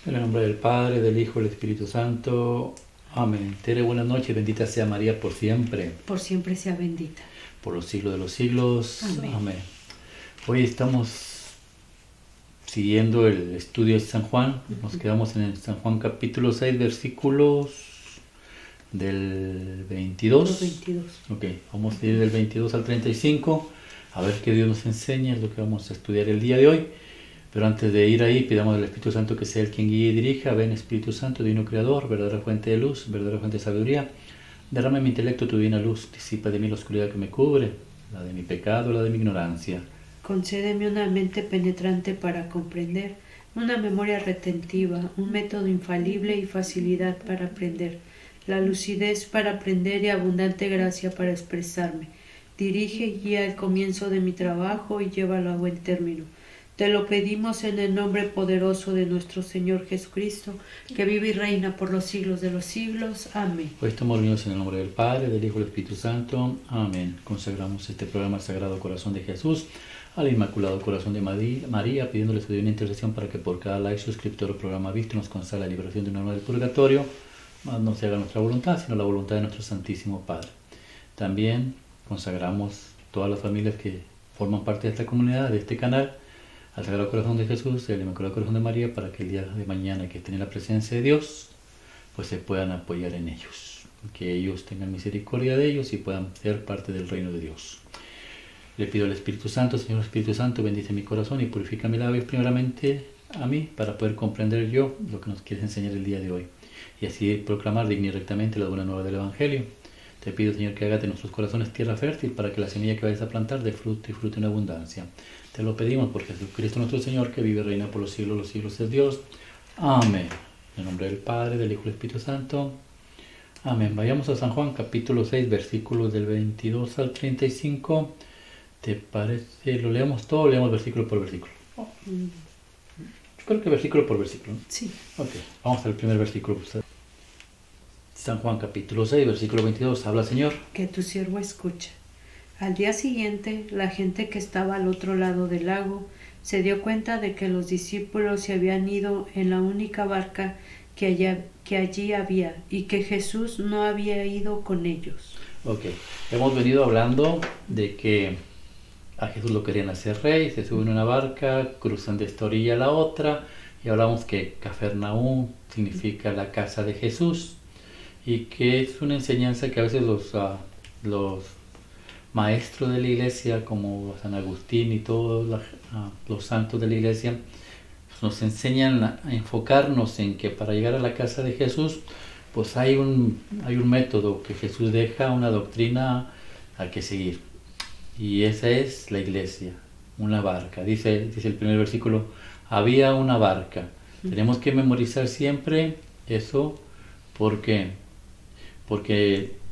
En el nombre del Padre, del Hijo y del Espíritu Santo. Amén. Tere, buenas noches. Bendita sea María por siempre. Por siempre sea bendita. Por los siglos de los siglos. Amén. Amén. Hoy estamos siguiendo el estudio de San Juan. Nos quedamos en el San Juan capítulo 6, versículos del 22. Los 22. Ok, vamos a ir del 22 al 35. A ver qué Dios nos enseña, es lo que vamos a estudiar el día de hoy. Pero antes de ir ahí, pidamos al Espíritu Santo que sea el quien guíe y dirija. Ven, Espíritu Santo, divino Creador, verdadera fuente de luz, verdadera fuente de sabiduría. Derrama en mi intelecto tu divina luz, disipa de mí la oscuridad que me cubre, la de mi pecado, la de mi ignorancia. Concédeme una mente penetrante para comprender, una memoria retentiva, un método infalible y facilidad para aprender, la lucidez para aprender y abundante gracia para expresarme. Dirige y guía el comienzo de mi trabajo y llévalo a buen término. Te lo pedimos en el nombre poderoso de nuestro Señor Jesucristo, que vive y reina por los siglos de los siglos. Amén. Hoy estamos reunidos en el nombre del Padre, del Hijo y del Espíritu Santo. Amén. Consagramos este programa al Sagrado Corazón de Jesús, al Inmaculado Corazón de María, pidiéndole su divina intercesión para que por cada like, suscriptor o programa visto nos conceda la liberación de un alma del purgatorio, más no se haga nuestra voluntad, sino la voluntad de nuestro Santísimo Padre. También consagramos todas las familias que forman parte de esta comunidad, de este canal, al Sagrado Corazón de Jesús y al Inmaculado Corazón de María, para que el día de mañana que estén en la presencia de Dios, pues se puedan apoyar en ellos, que ellos tengan misericordia de ellos y puedan ser parte del reino de Dios. Le pido al Espíritu Santo, Señor Espíritu Santo, bendice mi corazón y purifica mis labios primeramente a mí, para poder comprender yo lo que nos quieres enseñar el día de hoy, y así proclamar digna y rectamente la buena nueva del Evangelio. Te pido, Señor, que hagas de nuestros corazones tierra fértil, para que la semilla que vayas a plantar dé fruto y fruto en abundancia. Te lo pedimos por Jesucristo nuestro Señor, que vive y reina por los siglos es Dios. Amén. En el nombre del Padre, del Hijo y del Espíritu Santo. Amén. Vayamos a San Juan, capítulo 6, versículos del 22 al 35. ¿Te parece? ¿Lo leemos todo o leemos versículo por versículo? Yo creo que versículo por versículo, ¿no? Sí. Ok, vamos al primer versículo. San Juan, capítulo 6, versículo 22. Habla, Señor. Que tu siervo escucha. Al día siguiente, la gente que estaba al otro lado del lago se dio cuenta de que los discípulos se habían ido en la única barca que allí había, y que Jesús no había ido con ellos. Ok, hemos venido hablando de que a Jesús lo querían hacer rey, se suben a una barca, cruzan de esta orilla a la otra, y hablamos que Cafarnaúm significa la casa de Jesús, y que es una enseñanza que a veces los maestros de la iglesia, como San Agustín y todos los santos de la iglesia, nos enseñan a enfocarnos en que para llegar a la casa de Jesús, pues hay un método que Jesús deja, una doctrina a que seguir. Y esa es la iglesia, una barca. Dice el primer versículo, había una barca. Tenemos que memorizar siempre eso, porque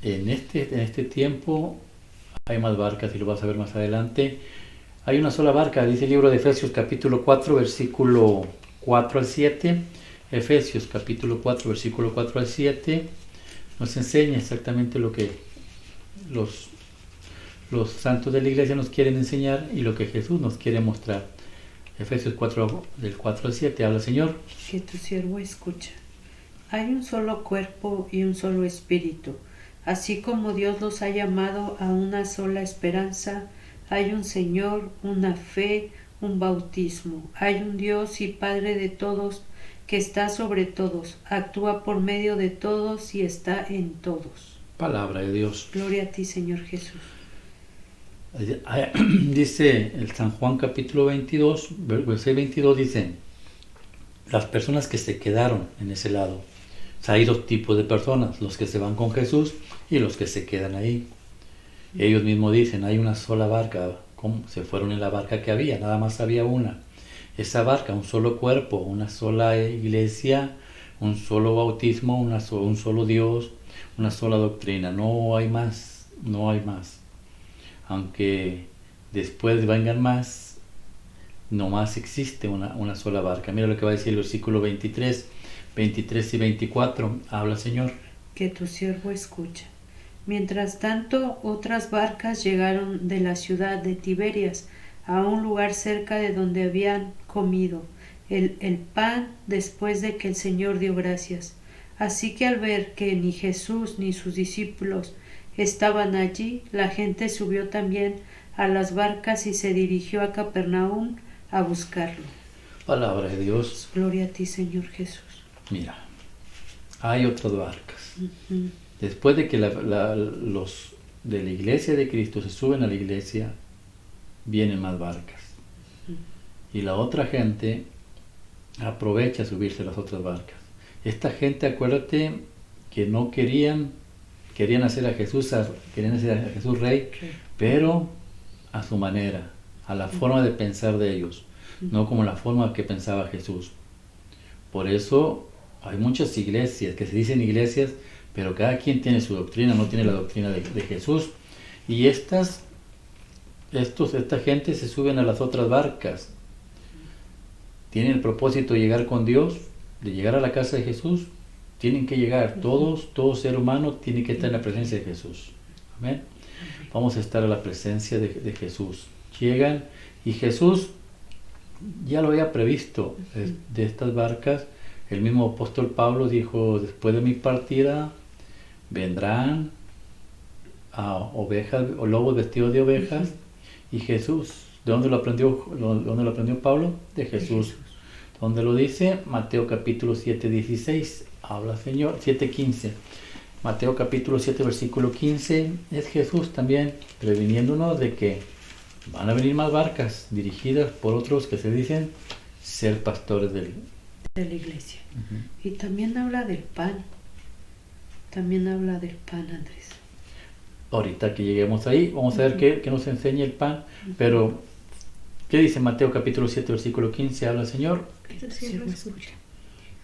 en este tiempo hay más barcas, y lo vas a ver más adelante. Hay una sola barca, dice el libro de Efesios capítulo 4, versículo 4 al 7. Efesios capítulo 4, versículo 4 al 7, nos enseña exactamente lo que los santos de la iglesia nos quieren enseñar y lo que Jesús nos quiere mostrar. Efesios 4, del 4 al 7, habla, Señor. Que tu siervo escucha. Hay un solo cuerpo y un solo espíritu. Así como Dios los ha llamado a una sola esperanza, hay un Señor, una fe, un bautismo. Hay un Dios y Padre de todos, que está sobre todos, actúa por medio de todos y está en todos. Palabra de Dios. Gloria a ti, Señor Jesús. Dice el San Juan capítulo 22, versículo 22, dice, las personas que se quedaron en ese lado. O sea, hay dos tipos de personas, los que se van con Jesús y los que se quedan ahí. Ellos mismos dicen, hay una sola barca. ¿Cómo? Se fueron en la barca que había, nada más había una. Esa barca, un solo cuerpo, una sola iglesia, un solo bautismo, un solo Dios, una sola doctrina. No hay más, no hay más. Aunque después vengan más, no más existe una sola barca. Mira lo que va a decir el versículo 23 y 24. Habla, Señor. Que tu siervo escucha. Mientras tanto, otras barcas llegaron de la ciudad de Tiberias a un lugar cerca de donde habían comido. el pan después de que el Señor dio gracias. Así que al ver que ni Jesús ni sus discípulos estaban allí, la gente subió también a las barcas y se dirigió a Capernaum a buscarlo. Palabra de Dios. Gloria a ti, Señor Jesús. Mira, hay otras barcas. Ujú. Después de que los de la iglesia de Cristo se suben a la iglesia, vienen más barcas. Y la otra gente aprovecha subirse a las otras barcas. Esta gente, acuérdate, que no querían hacer a Jesús rey, pero a su manera, a la forma de pensar de ellos, no como la forma que pensaba Jesús. Por eso hay muchas iglesias que se dicen iglesias, pero cada quien tiene su doctrina, no tiene la doctrina de Jesús. Y esta gente se suben a las otras barcas. Tienen el propósito de llegar con Dios, de llegar a la casa de Jesús. Tienen que llegar, todo ser humano tiene que estar en la presencia de Jesús. Amén. Vamos a estar a la presencia de Jesús. Llegan y Jesús ya lo había previsto de estas barcas. El mismo apóstol Pablo dijo, después de mi partida vendrán ovejas o lobos vestidos de ovejas. Y Jesús, ¿de dónde lo aprendió Pablo? De Jesús. ¿Dónde lo dice? Mateo capítulo 7, 16. Habla Señor, 7:15. Mateo capítulo 7, versículo 15. Es Jesús también previniéndonos de que van a venir más barcas dirigidas por otros que se dicen ser pastores de la iglesia. Y también habla del pan. Andrés. Ahorita que lleguemos ahí, vamos a ver qué nos enseña el pan. Pero, ¿qué dice Mateo capítulo 7, versículo 15? Habla Señor.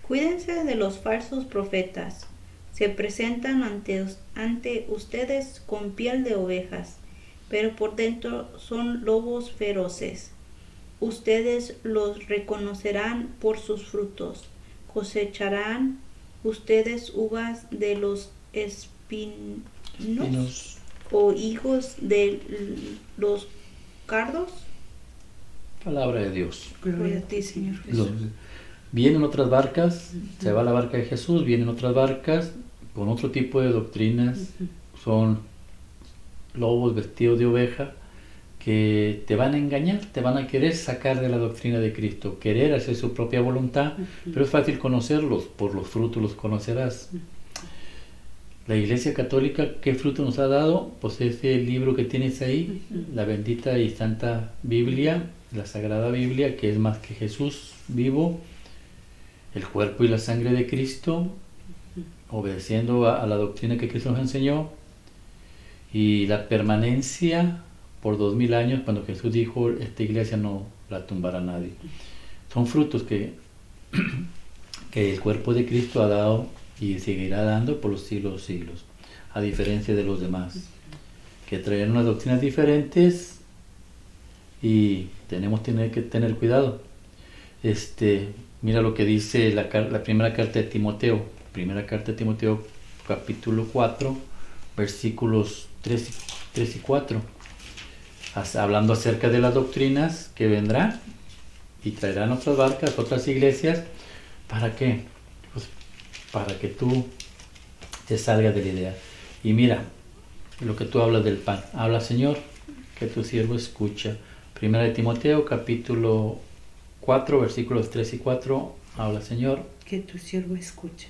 Cuídense de los falsos profetas. Se presentan ante ustedes con piel de ovejas, pero por dentro son lobos feroces. Ustedes los reconocerán por sus frutos. Cosecharán ustedes uvas de los espinos o higos de los cardos. Palabra de Dios. Gloria a ti, Señor Jesús. Vienen otras barcas, se va la barca de Jesús, vienen otras barcas con otro tipo de doctrinas, son lobos vestidos de oveja que te van a engañar, te van a querer sacar de la doctrina de Cristo, querer hacer su propia voluntad, pero es fácil conocerlos, por los frutos los conocerás. La Iglesia Católica, ¿qué fruto nos ha dado? Pues ese libro que tienes ahí, la bendita y santa Biblia, la Sagrada Biblia, que es más que Jesús vivo, el cuerpo y la sangre de Cristo, obedeciendo a la doctrina que Cristo nos enseñó, y la permanencia por 2000 años, cuando Jesús dijo, esta iglesia no la tumbará nadie. Son frutos que el cuerpo de Cristo ha dado y seguirá dando por los siglos de los siglos, a diferencia de los demás, que traen unas doctrinas diferentes y tenemos que tener cuidado. Mira lo que dice la primera carta de Timoteo, capítulo 4, versículos 3 y 4, hablando acerca de las doctrinas que vendrán y traerán otras barcas, otras iglesias. ¿Para qué? Pues para que tú te salgas de la idea. Y mira, lo que tú hablas del pan, habla Señor, que tu siervo escucha. Primera de Timoteo, capítulo 4, versículos 3 y 4, habla Señor, que tu siervo escucha.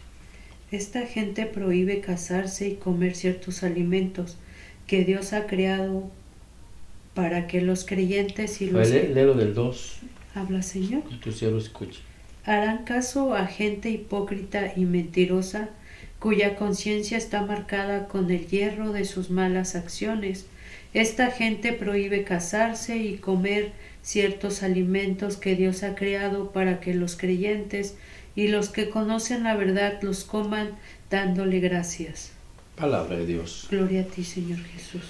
Esta gente prohíbe casarse y comer ciertos alimentos que Dios ha creado para que los creyentes y los léelo del 2. Habla Señor. Que tu siervo escucha. Harán caso a gente hipócrita y mentirosa, cuya conciencia está marcada con el hierro de sus malas acciones. Esta gente prohíbe casarse y comer ciertos alimentos que Dios ha creado para que los creyentes y los que conocen la verdad los coman dándole gracias. Palabra de Dios. Gloria a ti, Señor Jesús.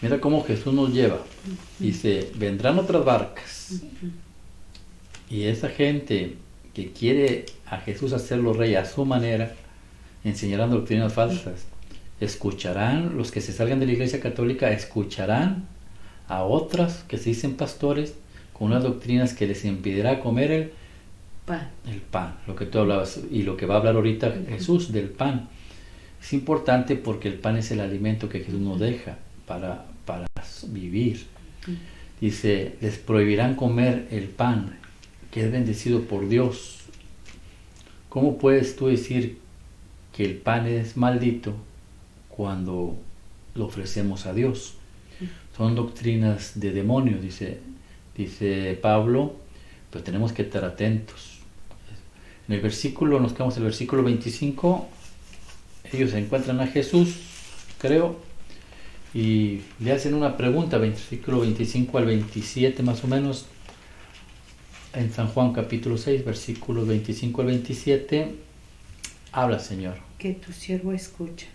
Mira cómo Jesús nos lleva. Dice, vendrán otras barcas. Y esa gente que quiere a Jesús hacerlo rey a su manera, enseñarán doctrinas falsas. Escucharán, los que se salgan de la Iglesia Católica, escucharán a otras que se dicen pastores con unas doctrinas que les impedirá comer Pan. El pan, lo que tú hablabas y lo que va a hablar ahorita Jesús del pan. Es importante porque el pan es el alimento que Jesús nos deja para vivir. Dice, les prohibirán comer el pan que es bendecido por Dios. ¿Cómo puedes tú decir que el pan es maldito cuando lo ofrecemos a Dios? Son doctrinas de demonios, dice Pablo, pero tenemos que estar atentos. En el versículo, nos quedamos en el versículo 25, ellos encuentran a Jesús, creo, y le hacen una pregunta, versículo 25 al 27 más o menos, en San Juan capítulo 6, versículos 25 al 27, habla, Señor. Que tu siervo escucha.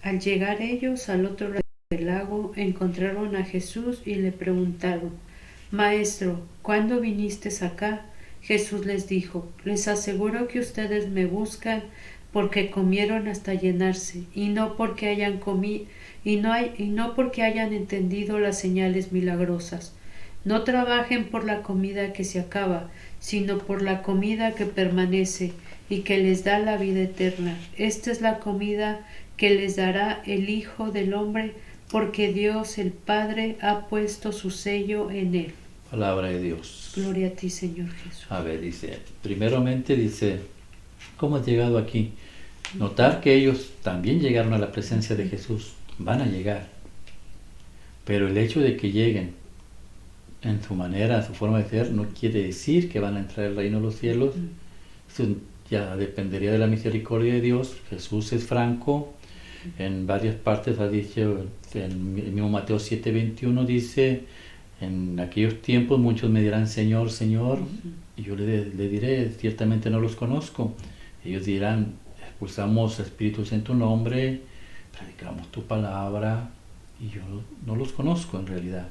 Al llegar ellos al otro lado del lago, encontraron a Jesús y le preguntaron, Maestro, ¿cuándo viniste acá? Jesús les dijo, les aseguro que ustedes me buscan porque comieron hasta llenarse, y no porque hayan comido, y no porque hayan entendido las señales milagrosas. No trabajen por la comida que se acaba, sino por la comida que permanece y que les da la vida eterna. Esta es la comida que les dará el Hijo del Hombre, porque Dios el Padre ha puesto su sello en él. Palabra de Dios. Gloria a ti, Señor Jesús. A ver, primeramente dice, ¿cómo has llegado aquí? Notar que ellos también llegaron a la presencia de Jesús, van a llegar, pero el hecho de que lleguen en su manera, en su forma de ser, no quiere decir que van a entrar al reino de los cielos. Eso ya dependería de la misericordia de Dios. Jesús es franco, en varias partes ha dicho, en el mismo Mateo 7:21 dice, en aquellos tiempos muchos me dirán, Señor, Señor, y yo le diré, ciertamente no los conozco. Ellos dirán, expulsamos espíritus en tu nombre, predicamos tu palabra, y yo no los conozco en realidad.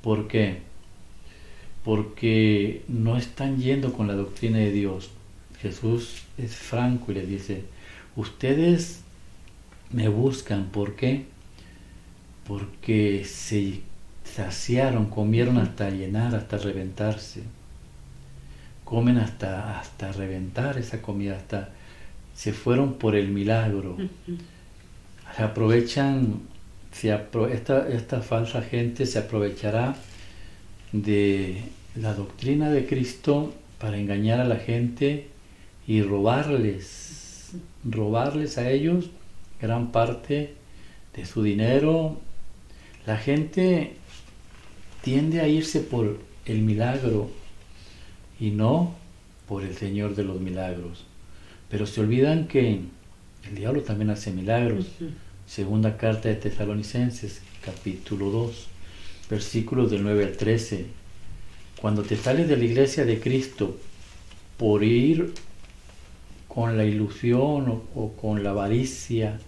¿Por qué? Porque no están yendo con la doctrina de Dios. Jesús es franco y les dice, ustedes me buscan, ¿por qué? Porque se saciaron, comieron hasta llenar, hasta reventarse. Comen hasta reventar esa comida, se fueron por el milagro. Se aprovechan, esta falsa gente se aprovechará de la doctrina de Cristo para engañar a la gente y robarles a ellos gran parte de su dinero. La gente tiende a irse por el milagro y no por el Señor de los milagros, pero se olvidan que el diablo también hace milagros. Segunda carta de Tesalonicenses, capítulo 2, versículos del 9 al 13. Cuando te sales de la iglesia de Cristo por ir con la ilusión o con la avaricia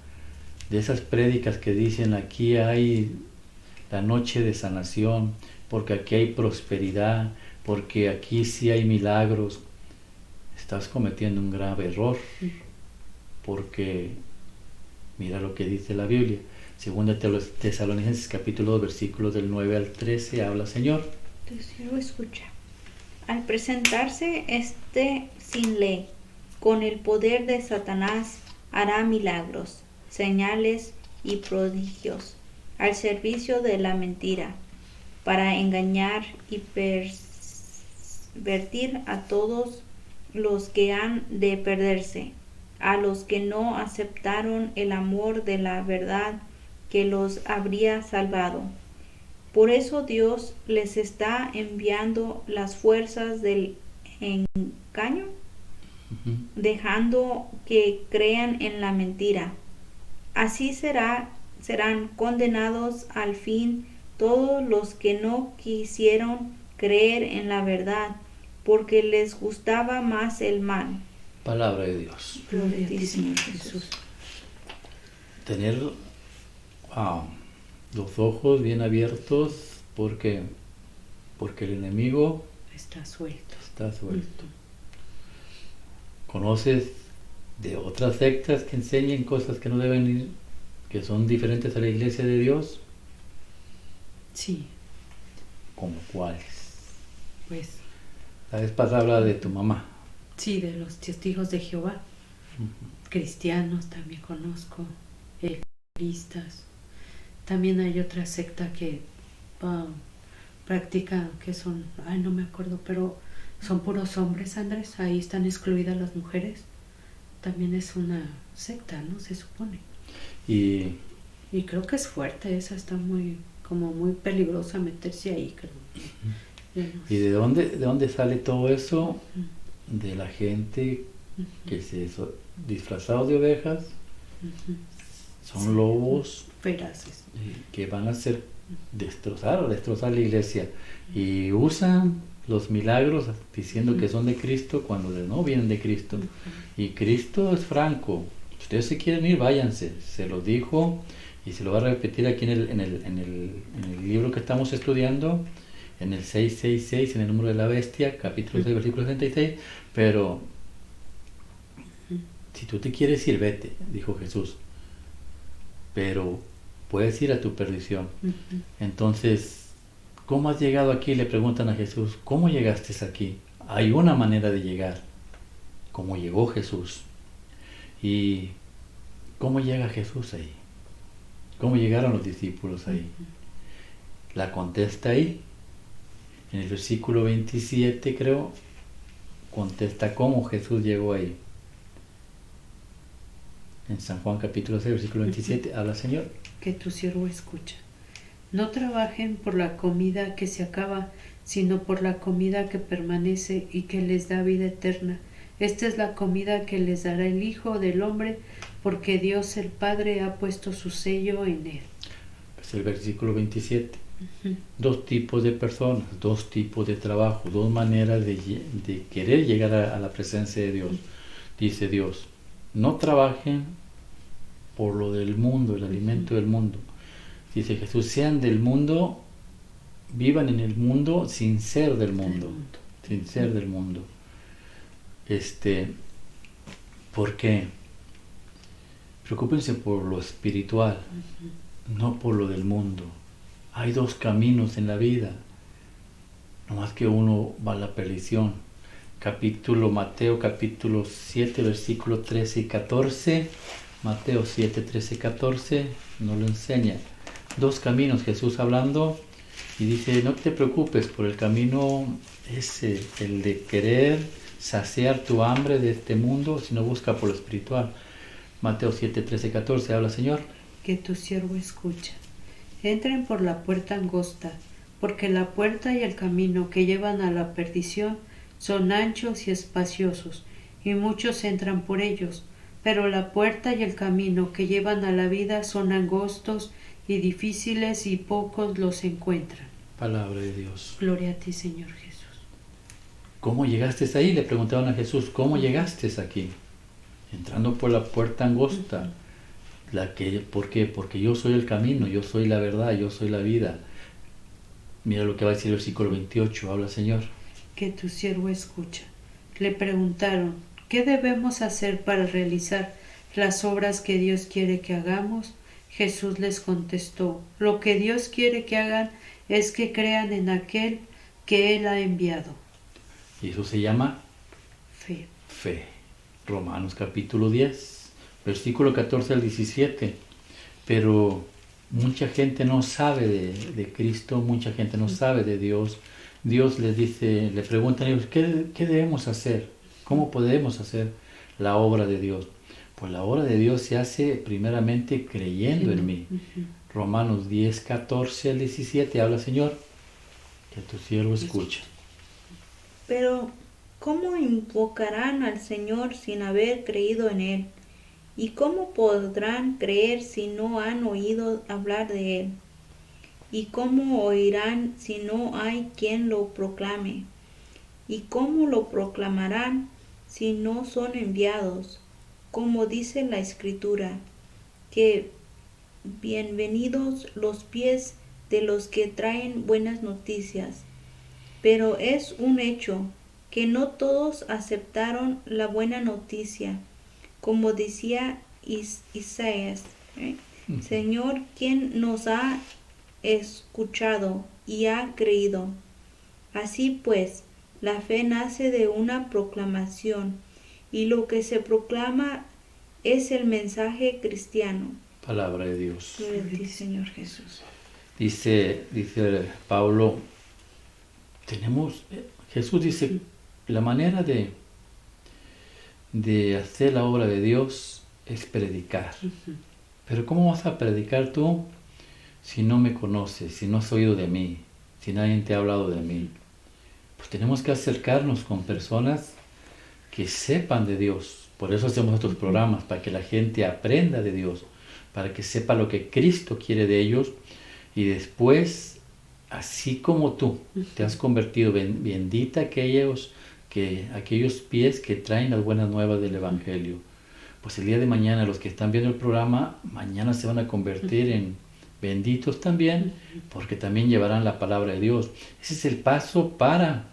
de esas prédicas que dicen aquí hay la noche de sanación, porque aquí hay prosperidad, porque aquí sí hay milagros, estás cometiendo un grave error, porque mira lo que dice la Biblia. Segunda Tesalonicenses capítulo 2 versículos del 9 al 13 habla, Señor. Tu siervo escucha. Al presentarse sin ley, con el poder de Satanás hará milagros, señales y prodigios al servicio de la mentira, para engañar y pervertir a todos los que han de perderse, a los que no aceptaron el amor de la verdad que los habría salvado. Por eso Dios les está enviando las fuerzas del engaño, dejando que crean en la mentira. Así serán condenados al fin todos los que no quisieron creer en la verdad, porque les gustaba más el mal. Palabra de Dios. Gloria a ti, Señor Jesús. Tener los ojos bien abiertos, porque el enemigo Está suelto. ¿Conoces de otras sectas que enseñen cosas que no deben ir, que son diferentes a la iglesia de Dios? Sí, ¿Como cuáles? pues La vez pasada hablaba de tu mamá. Sí, de los testigos de Jehová. Cristianos también conozco, evangelistas. También hay otra secta que practica, que son, no me acuerdo, pero son puros hombres, Andrés. Ahí están excluidas las mujeres. También es una secta, ¿no? Se supone. Y creo que es fuerte, esa está muy peligrosa meterse ahí, creo. ¿Y de dónde sale todo eso? De la gente que se disfrazados de ovejas, son lobos feraces, que van a destrozar la iglesia, y usan los milagros diciendo que son de Cristo cuando no vienen de Cristo. Y Cristo es franco: ustedes se quieren ir, váyanse. Se lo dijo y se lo va a repetir aquí en el libro que estamos estudiando, en el 666, en el número de la bestia, capítulo 6, versículo 66. Pero si tú te quieres ir, vete, dijo Jesús, pero puedes ir a tu perdición. Entonces, ¿cómo has llegado aquí? Le preguntan a Jesús, ¿cómo llegaste aquí? Hay una manera de llegar, como llegó Jesús. ¿Y cómo llega Jesús ahí? ¿Cómo llegaron los discípulos ahí? La contesta ahí, en el versículo 27, creo, contesta cómo Jesús llegó ahí. En San Juan capítulo 6, versículo 27, habla Señor. Que tu siervo escucha. No trabajen por la comida que se acaba, sino por la comida que permanece y que les da vida eterna. Esta es la comida que les dará el Hijo del Hombre, porque Dios el Padre ha puesto su sello en él. Es el versículo 27. Dos tipos de personas, dos tipos de trabajo, dos maneras de querer llegar a la presencia de Dios. Dice Dios: no trabajen por lo del mundo, el alimento del mundo. Dice Jesús: sean del mundo, vivan en el mundo sin ser del mundo. Sin ser del mundo. ¿Por qué? Preocúpense por lo espiritual, no por lo del mundo. Hay dos caminos en la vida, no más que uno va a la perdición. Mateo capítulo 7, versículos 13 y 14. Mateo 7, 13 y 14 nos lo enseña. Dos caminos, Jesús hablando, y dice: no te preocupes por el camino ese, el de querer saciar tu hambre de este mundo, sino busca por lo espiritual. Mateo 7, 13 y 14 habla Señor. Que tu siervo escucha. Entren por la puerta angosta, porque la puerta y el camino que llevan a la perdición son anchos y espaciosos, y muchos entran por ellos, pero la puerta y el camino que llevan a la vida son angostos y difíciles, y pocos los encuentran. Palabra de Dios. Gloria a ti, Señor Jesús. ¿Cómo llegaste ahí? Le preguntaban a Jesús: ¿cómo llegaste aquí? Entrando por la puerta angosta. ¿Por qué? Porque yo soy el camino, yo soy la verdad, yo soy la vida. Mira lo que va a decir el versículo 28, habla Señor. Que tu siervo escucha. Le preguntaron: ¿qué debemos hacer para realizar las obras que Dios quiere que hagamos? Jesús les contestó: lo que Dios quiere que hagan es que crean en aquel que Él ha enviado. Y eso se llama fe. Fe. Romanos capítulo 10, versículo 14 al 17. Pero mucha gente no sabe de Cristo, mucha gente no sabe de Dios. Dios les dice, le preguntan a ellos: ¿qué debemos hacer? ¿Cómo podemos hacer la obra de Dios? Pues la obra de Dios se hace primeramente creyendo en mí. Romanos 10, 14 al 17 habla Señor. Que tu siervo escucha. Pero, ¿cómo invocarán al Señor sin haber creído en Él? ¿Y cómo podrán creer si no han oído hablar de Él? ¿Y cómo oirán si no hay quien lo proclame? ¿Y cómo lo proclamarán si no son enviados? Como dice la Escritura, que bienvenidos los pies de los que traen buenas noticias. Pero es un hecho que no todos aceptaron la buena noticia, como decía Isaías, Señor, ¿quién nos ha escuchado y ha creído? Así pues, La fe nace de una proclamación, y lo que se proclama es el mensaje cristiano. Palabra de Dios. Gloria a ti, Señor Jesús. Dice Pablo, Jesús dice, la manera de hacer la obra de Dios es predicar. Pero ¿cómo vas a predicar tú si no me conoces, si no has oído de mí, si nadie te ha hablado de mí? Pues tenemos que acercarnos con personas que sepan de Dios. Por eso hacemos estos programas, para que la gente aprenda de Dios, para que sepa lo que Cristo quiere de ellos, y después, así como tú te has convertido, bendita aquellos pies que traen las buenas nuevas del Evangelio. Pues el día de mañana los que están viendo el programa, mañana se van a convertir en benditos también, porque también llevarán la palabra de Dios. Ese es el paso para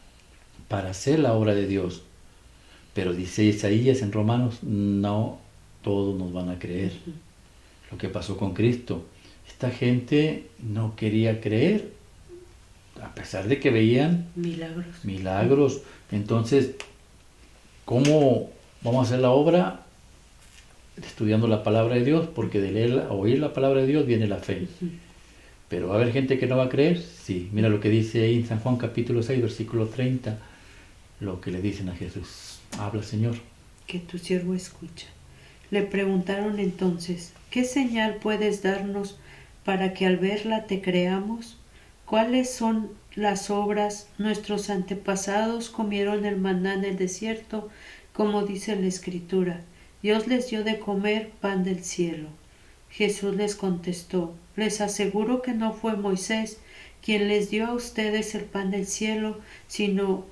hacer la obra de Dios. Pero dice Isaías en Romanos, no todos nos van a creer. Lo que pasó con Cristo. Esta gente no quería creer, a pesar de que veían milagros. Entonces, ¿cómo vamos a hacer la obra? Estudiando la palabra de Dios, porque de oír la palabra de Dios viene la fe. Pero va a haber gente que no va a creer. Sí, mira lo que dice ahí en San Juan capítulo 6, versículo 30, lo que le dicen a Jesús. Habla, Señor. Que tu siervo escucha. Le preguntaron entonces, ¿qué señal puedes darnos para que al verla te creamos? ¿Cuáles son las obras? Nuestros antepasados comieron el maná en el desierto, como dice la Escritura. Dios les dio de comer pan del cielo. Jesús les contestó, les aseguro que no fue Moisés quien les dio a ustedes el pan del cielo, sino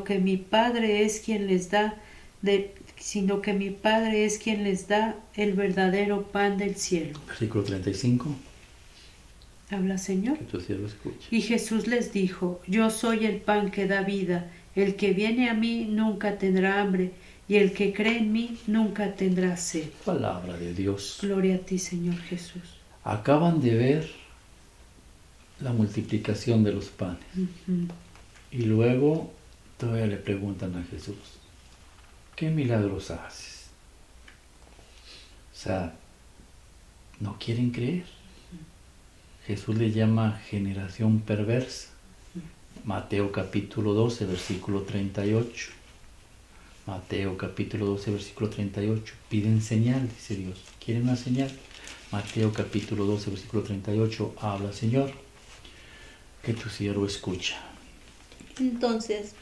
que mi Padre es quien les da el verdadero pan del cielo. Versículo 35. Habla, Señor. Que tu siervo escuche. Y Jesús les dijo, yo soy el pan que da vida. El que viene a mí nunca tendrá hambre, y el que cree en mí nunca tendrá sed. Palabra de Dios. Gloria a ti, Señor Jesús. Acaban de ver la multiplicación de los panes. Y luego todavía le preguntan a Jesús, ¿qué milagros haces? O sea, no quieren creer. Jesús le llama generación perversa. Mateo capítulo 12, versículo 38. Mateo capítulo 12, versículo 38. Piden señal, dice Dios. ¿Quieren una señal? Mateo capítulo 12, versículo 38. Habla, Señor, que tu siervo escucha. Entonces,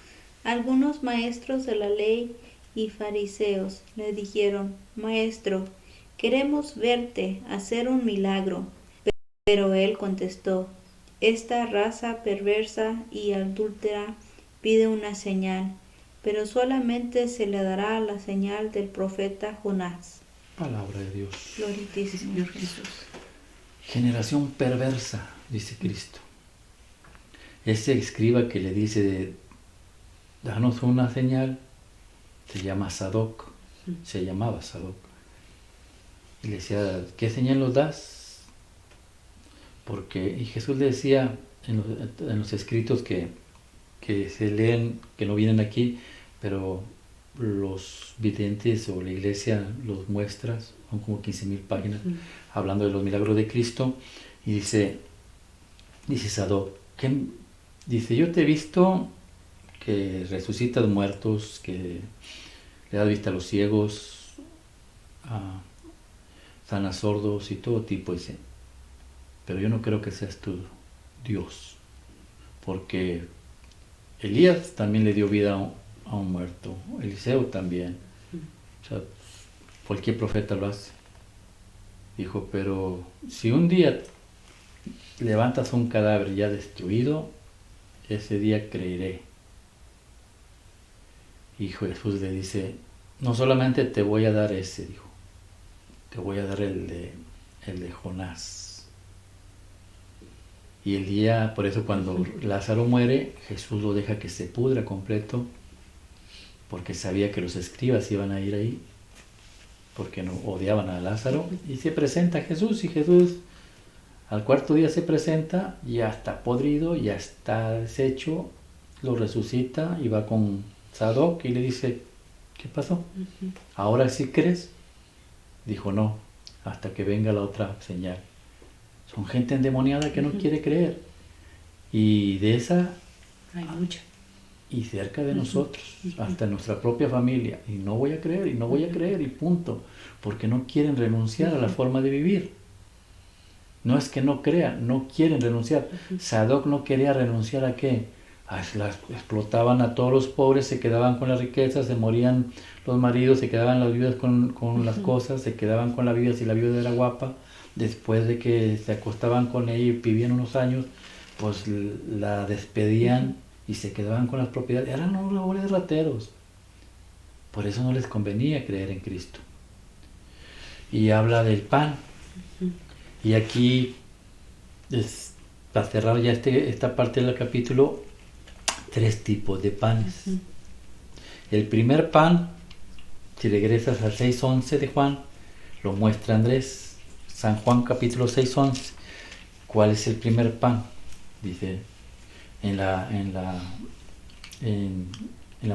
algunos maestros de la ley y fariseos le dijeron, Maestro, queremos verte hacer un milagro. Pero él contestó, esta raza perversa y adúltera pide una señal, pero solamente se le dará la señal del profeta Jonás. Palabra de Dios. Gloria a ti, Señor Jesús. Generación perversa, dice Cristo. Ese escriba que le dice, danos una señal, se llama Sadoc, se llamaba Sadoc. Y le decía, ¿qué señal nos das? Y Jesús le decía en los escritos que se leen, que no vienen aquí, pero los videntes o la iglesia los muestra, son como 15,000 páginas, hablando de los milagros de Cristo, y dice Sadoc, dice, yo te he visto que resucitas muertos, que le das vista a los ciegos, sanas sordos y todo tipo, dice, pero yo no creo que seas tú Dios, porque Elías también le dio vida a un muerto, Eliseo también, o sea, cualquier profeta lo hace. Dijo, pero si un día levantas un cadáver ya destruido, ese día creeré. Y Jesús le dice, no solamente te voy a dar ese, dijo, te voy a dar el de Jonás. Y el día, por eso cuando Lázaro muere, Jesús lo deja que se pudra completo, porque sabía que los escribas iban a ir ahí, porque no odiaban a Lázaro, y se presenta Jesús, y Jesús al cuarto día se presenta, ya está podrido, ya está deshecho, lo resucita y va con Sadoc y le dice, ¿qué pasó? ¿Ahora sí crees? Dijo, no, hasta que venga la otra señal. Son gente endemoniada que no quiere creer. Y de esa Hay mucha. y cerca de nosotros, hasta en nuestra propia familia. Y no voy a creer, y no voy a creer, y punto. Porque no quieren renunciar a la forma de vivir. No es que no crean, no quieren renunciar. Sadoc no quería renunciar ¿a qué? Explotaban a todos los pobres, se quedaban con las riquezas, se morían los maridos, se quedaban las viudas con las cosas, se quedaban con la viuda si la viuda era guapa. Después de que se acostaban con ella y vivían unos años, pues la despedían y se quedaban con las propiedades. Eran unos pobres rateros. Por eso no les convenía creer en Cristo. Y habla del pan. Y aquí, para cerrar ya esta parte del capítulo, 3 tipos de panes. El primer pan, si regresas al 6:11 de Juan, lo muestra Andrés. San Juan capítulo 6:11. ¿Cuál es el primer pan? Dice en la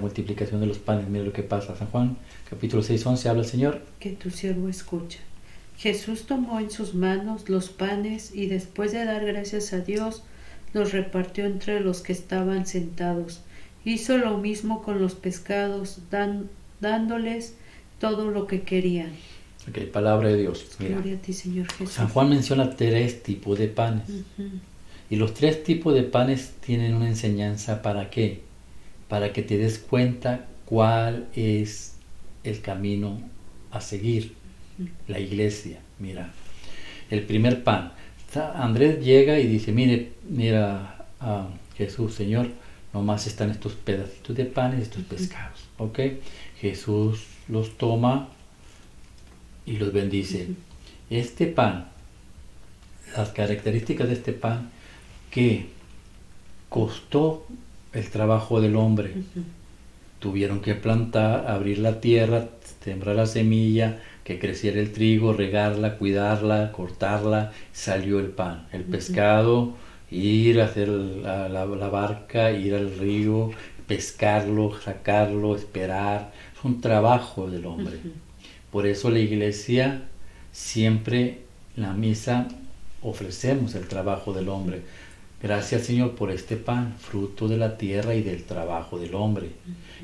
multiplicación de los panes. Mira lo que pasa. San Juan capítulo 6:11 habla el Señor. Que tu siervo escucha. Jesús tomó en sus manos los panes y después de dar gracias a Dios, los repartió entre los que estaban sentados. Hizo lo mismo con los pescados, dándoles todo lo que querían. Ok, palabra de Dios. Mira. Gloria a ti, Señor Jesús. San Juan menciona 3 tipos de panes. Y los 3 tipos de panes tienen una enseñanza. ¿Para qué? Para que te des cuenta cuál es el camino a seguir. La iglesia, mira. El primer pan. Andrés llega y dice, mira a Jesús, Señor, nomás están estos pedacitos de pan y estos pescados. ¿Ok? Jesús los toma y los bendice. Este pan, las características de este pan, que costó el trabajo del hombre. Tuvieron que plantar, abrir la tierra, sembrar la semilla, que creciera el trigo, regarla, cuidarla, cortarla, salió el pan. El pescado, ir a hacer la barca, ir al río, pescarlo, sacarlo, esperar. Es un trabajo del hombre. Por eso la iglesia siempre, en la misa, ofrecemos el trabajo del hombre. Gracias, Señor, por este pan, fruto de la tierra y del trabajo del hombre.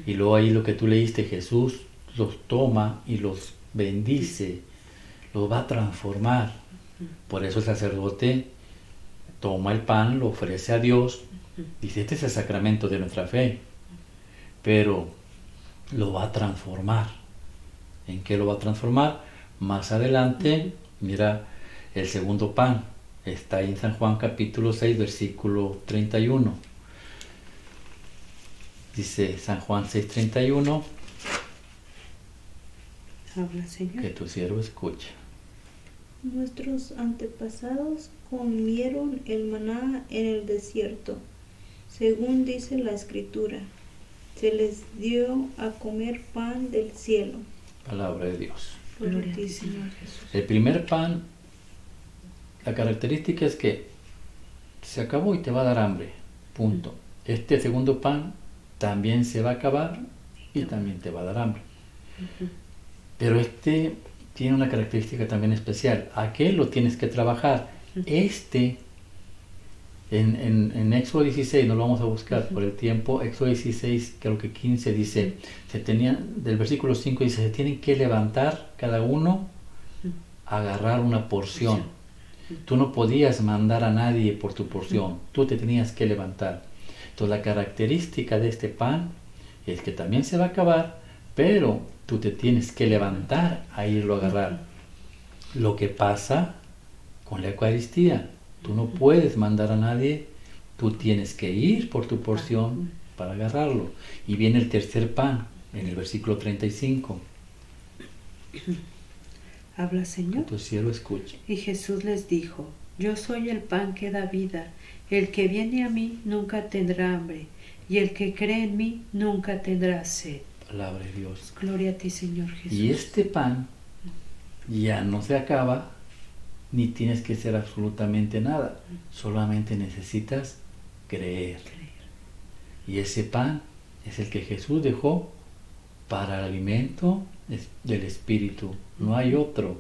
Y luego ahí lo que tú leíste, Jesús los toma y los bendice, los va a transformar. Por eso el sacerdote toma el pan, lo ofrece a Dios, dice, este es el sacramento de nuestra fe, pero lo va a transformar. ¿En qué lo va a transformar? Más adelante, mira, el segundo pan está ahí en San Juan capítulo 6, versículo 31. Dice San Juan 6:31. Habla, Señor. Que tu siervo escucha. Nuestros antepasados comieron el maná en el desierto, según dice la Escritura. Se les dio a comer pan del cielo. Palabra de Dios. Gloria a ti, Señor Jesús. El primer pan, la característica es que se acabó y te va a dar hambre. Punto. Este segundo pan también se va a acabar y también te va a dar hambre. Pero este tiene una característica también especial. Aquel lo tienes que trabajar. Este, en Éxodo 16, no lo vamos a buscar por el tiempo, Éxodo 16, creo que 15, dice, del versículo 5 dice, se tienen que levantar cada uno a agarrar una porción. Tú no podías mandar a nadie por tu porción, tú te tenías que levantar. Entonces la característica de este pan es que también se va a acabar, pero tú te tienes que levantar a irlo a agarrar. Lo que pasa con la Eucaristía, tú no puedes mandar a nadie, tú tienes que ir por tu porción para agarrarlo. Y viene el tercer pan, en el versículo 35. Habla, Señor. Que tu siervo escuche. Y Jesús les dijo, yo soy el pan que da vida. El que viene a mí nunca tendrá hambre, y el que cree en mí nunca tendrá sed. Palabra de Dios. Gloria a ti, Señor Jesús. Y este pan ya no se acaba, ni tienes que hacer absolutamente nada. Solamente necesitas creer. Y ese pan es el que Jesús dejó para el alimento del Espíritu. No hay otro,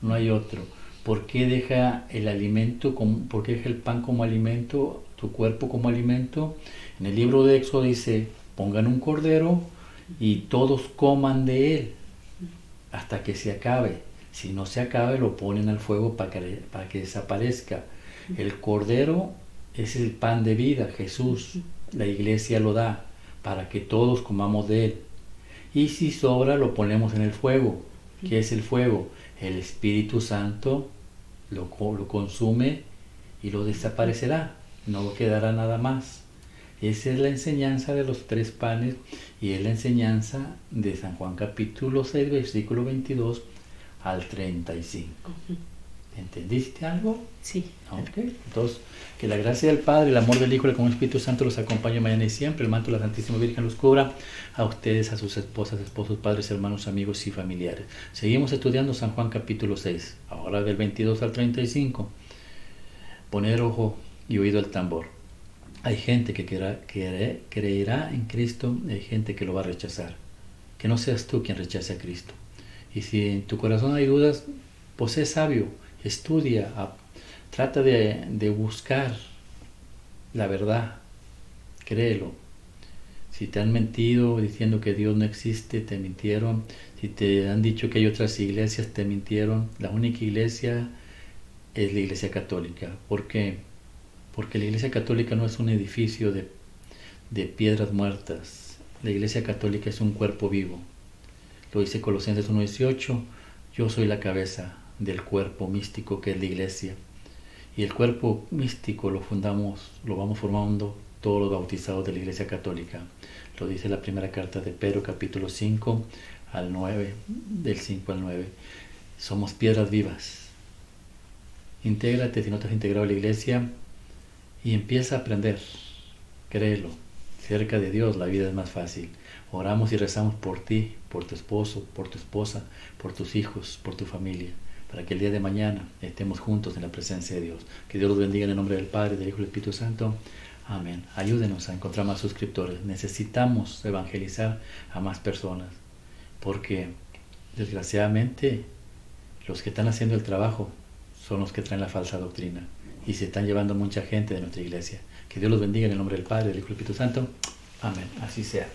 no hay otro. ¿Por qué deja el alimento, por qué deja el pan como alimento, tu cuerpo como alimento? En el libro de Éxodo dice, pongan un cordero y todos coman de él hasta que se acabe. Si no se acabe, lo ponen al fuego para que desaparezca. El cordero es el pan de vida, Jesús. La iglesia lo da para que todos comamos de él. Y si sobra, lo ponemos en el fuego. ¿Qué es el fuego? El Espíritu Santo lo consume y lo desaparecerá. No quedará nada más. Esa es la enseñanza de los 3 panes y es la enseñanza de San Juan capítulo 6, versículo 22 al 35. ¿Entendiste algo? Sí. Ok. Entonces, que la gracia del Padre, el amor del Hijo y el Espíritu Santo los acompañe mañana y siempre. El manto de la Santísima Virgen los cubra a ustedes, a sus esposas, esposos, padres, hermanos, amigos y familiares. Seguimos estudiando San Juan capítulo 6, ahora del 22 al 35. Poner ojo y oído al tambor. Hay gente que creerá en Cristo, hay gente que lo va a rechazar. Que no seas tú quien rechace a Cristo. Y si en tu corazón hay dudas, pues sé sabio, estudia, trata de buscar la verdad, créelo. Si te han mentido diciendo que Dios no existe, te mintieron. Si te han dicho que hay otras iglesias, te mintieron. La única iglesia es la Iglesia Católica. ¿Por qué? Porque la Iglesia Católica no es un edificio de piedras muertas. La Iglesia Católica es un cuerpo vivo. Lo dice Colosenses 1:18, yo soy la cabeza del cuerpo místico que es la Iglesia. Y el cuerpo místico lo vamos formando todos los bautizados de la Iglesia Católica. Lo dice la primera carta de Pedro, capítulo 5 al 9, del 5 al 9. Somos piedras vivas. Intégrate si no te has integrado a la Iglesia y empieza a aprender. Créelo. Cerca de Dios la vida es más fácil. Oramos y rezamos por ti, por tu esposo, por tu esposa, por tus hijos, por tu familia, para que el día de mañana estemos juntos en la presencia de Dios. Que Dios los bendiga en el nombre del Padre, del Hijo y del Espíritu Santo. Amén. Ayúdenos a encontrar más suscriptores. Necesitamos evangelizar a más personas, porque desgraciadamente los que están haciendo el trabajo son los que traen la falsa doctrina y se están llevando mucha gente de nuestra iglesia. Que Dios los bendiga en el nombre del Padre, del Hijo y del Espíritu Santo. Amén. Así sea.